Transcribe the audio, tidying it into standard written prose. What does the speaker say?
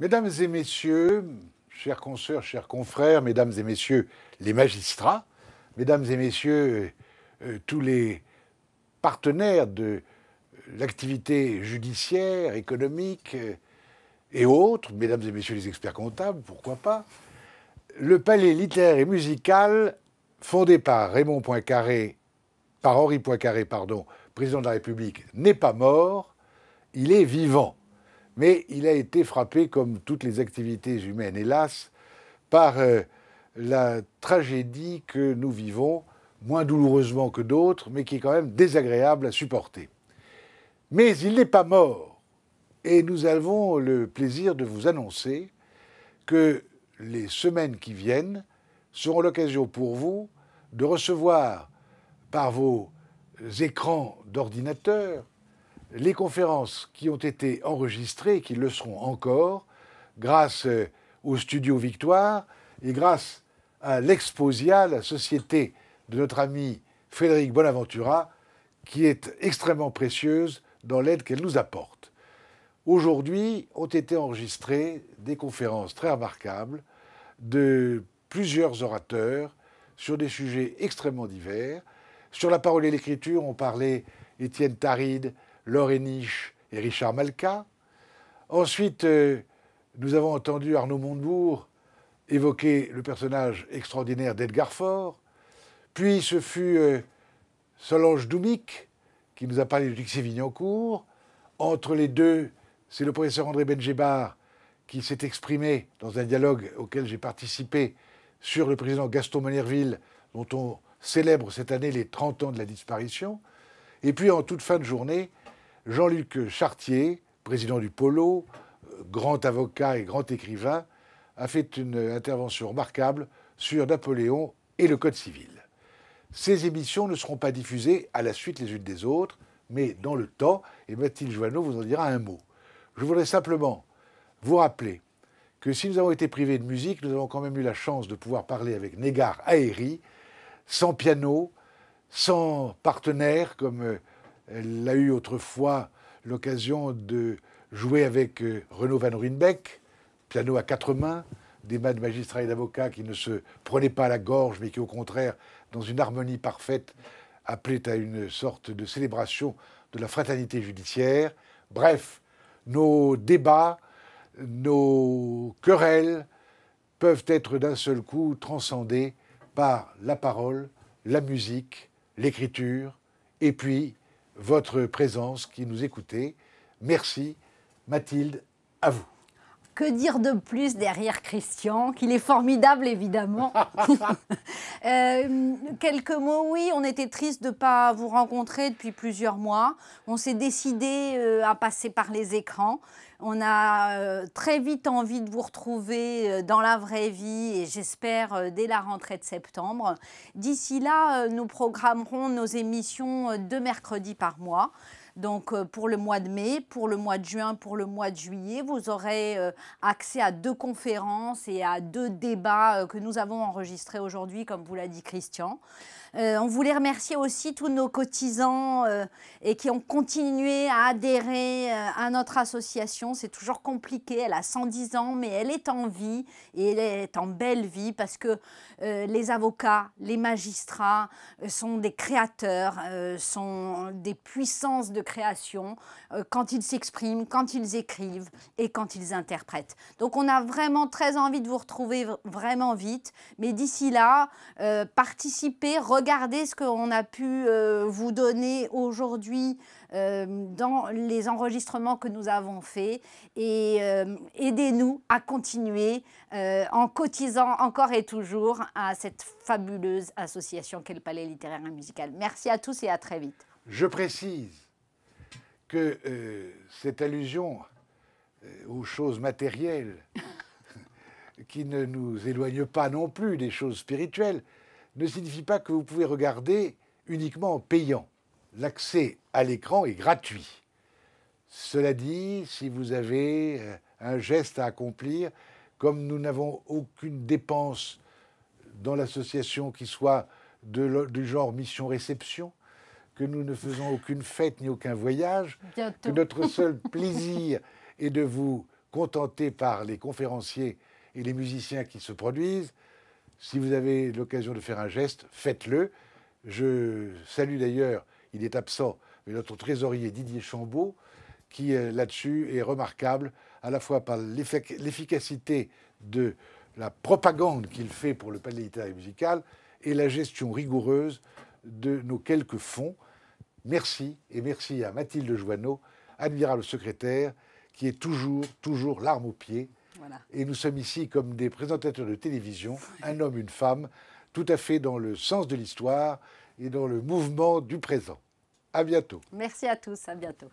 Mesdames et messieurs, chers consoeurs, chers confrères, mesdames et messieurs les magistrats, mesdames et messieurs tous les partenaires de l'activité judiciaire, économique et autres, mesdames et messieurs les experts comptables, pourquoi pas, le palais littéraire et musical, fondé par Raymond Poincaré, par Henri Poincaré, pardon, président de la République, n'est pas mort, il est vivant. Mais il a été frappé, comme toutes les activités humaines, hélas, par la tragédie que nous vivons, moins douloureusement que d'autres, mais qui est quand même désagréable à supporter. Mais il n'est pas mort, et nous avons le plaisir de vous annoncer que les semaines qui viennent seront l'occasion pour vous de recevoir par vos écrans d'ordinateur les conférences qui ont été enregistrées et qui le seront encore grâce au Studio Victoire et grâce à l'Exposia, la société de notre ami Frédéric Bonaventura, qui est extrêmement précieuse dans l'aide qu'elle nous apporte. Aujourd'hui ont été enregistrées des conférences très remarquables de plusieurs orateurs sur des sujets extrêmement divers. Sur la parole et l'écriture, on parlait Étienne Taride, Laure Henniche et Richard Malka. Ensuite, nous avons entendu Arnaud Montebourg évoquer le personnage extraordinaire d'Edgar Faure. Puis ce fut Solange Doumic qui nous a parlé de Dixie-Vignancourt. Entre les deux, c'est le professeur André Benjebar qui s'est exprimé dans un dialogue auquel j'ai participé sur le président Gaston Monnerville, dont on célèbre cette année les 30 ans de la disparition. Et puis en toute fin de journée, Jean-Luc Chartier, président du Polo, grand avocat et grand écrivain, a fait une intervention remarquable sur Napoléon et le Code civil. Ces émissions ne seront pas diffusées à la suite les unes des autres, mais dans le temps, et Mathilde Joanneau vous en dira un mot. Je voudrais simplement vous rappeler que si nous avons été privés de musique, nous avons quand même eu la chance de pouvoir parler avec Négar Haéry, sans piano, sans partenaire, comme elle a eu autrefois l'occasion de jouer avec Renaud Van Ruynbeck, piano à quatre mains, des mains de magistrats et d'avocats qui ne se prenaient pas à la gorge, mais qui au contraire, dans une harmonie parfaite, appelaient à une sorte de célébration de la fraternité judiciaire. Bref, nos débats, nos querelles peuvent être d'un seul coup transcendés par la parole, la musique, l'écriture, et puis votre présence qui nous écoutez. Merci, Mathilde, à vous. Que dire de plus derrière Christian, qu'il est formidable évidemment. Quelques mots, oui, on était triste de ne pas vous rencontrer depuis plusieurs mois. On s'est décidé à passer par les écrans. On a très vite envie de vous retrouver dans la vraie vie et j'espère dès la rentrée de septembre. D'ici là, nous programmerons nos émissions 2 mercredis par mois. Donc pour le mois de mai, pour le mois de juin, pour le mois de juillet, vous aurez accès à 2 conférences et à 2 débats que nous avons enregistrés aujourd'hui, comme vous l'a dit Christian. On voulait remercier aussi tous nos cotisants et qui ont continué à adhérer à notre association. C'est toujours compliqué, elle a 110 ans, mais elle est en vie et elle est en belle vie parce que les avocats, les magistrats sont des créateurs, sont des puissances de création quand ils s'expriment, quand ils écrivent et quand ils interprètent. Donc on a vraiment très envie de vous retrouver vraiment vite, mais d'ici là, participez, regardez ce qu'on a pu vous donner aujourd'hui dans les enregistrements que nous avons faits et aidez-nous à continuer en cotisant encore et toujours à cette fabuleuse association qu'est le Palais littéraire et musical. Merci à tous et à très vite. Je précise que cette allusion aux choses matérielles qui ne nous éloignent pas non plus des choses spirituelles ne signifie pas que vous pouvez regarder uniquement en payant. L'accès à l'écran est gratuit. Cela dit, si vous avez un geste à accomplir, comme nous n'avons aucune dépense dans l'association qui soit du genre mission-réception, que nous ne faisons aucune fête ni aucun voyage, Bientôt. que notre seul plaisir est de vous contenté par les conférenciers et les musiciens qui se produisent. Si vous avez l'occasion de faire un geste, faites-le. Je salue d'ailleurs, il est absent, mais notre trésorier Didier Chambaud, qui là-dessus est remarquable, à la fois par l'efficacité de la propagande qu'il fait pour le palais littéraire et musical et la gestion rigoureuse de nos quelques fonds. Merci, et merci à Mathilde Joanneau, admirable secrétaire, qui est toujours l'arme au pied. Voilà. Et nous sommes ici comme des présentateurs de télévision, un homme, une femme, tout à fait dans le sens de l'histoire et dans le mouvement du présent. À bientôt. Merci à tous, à bientôt.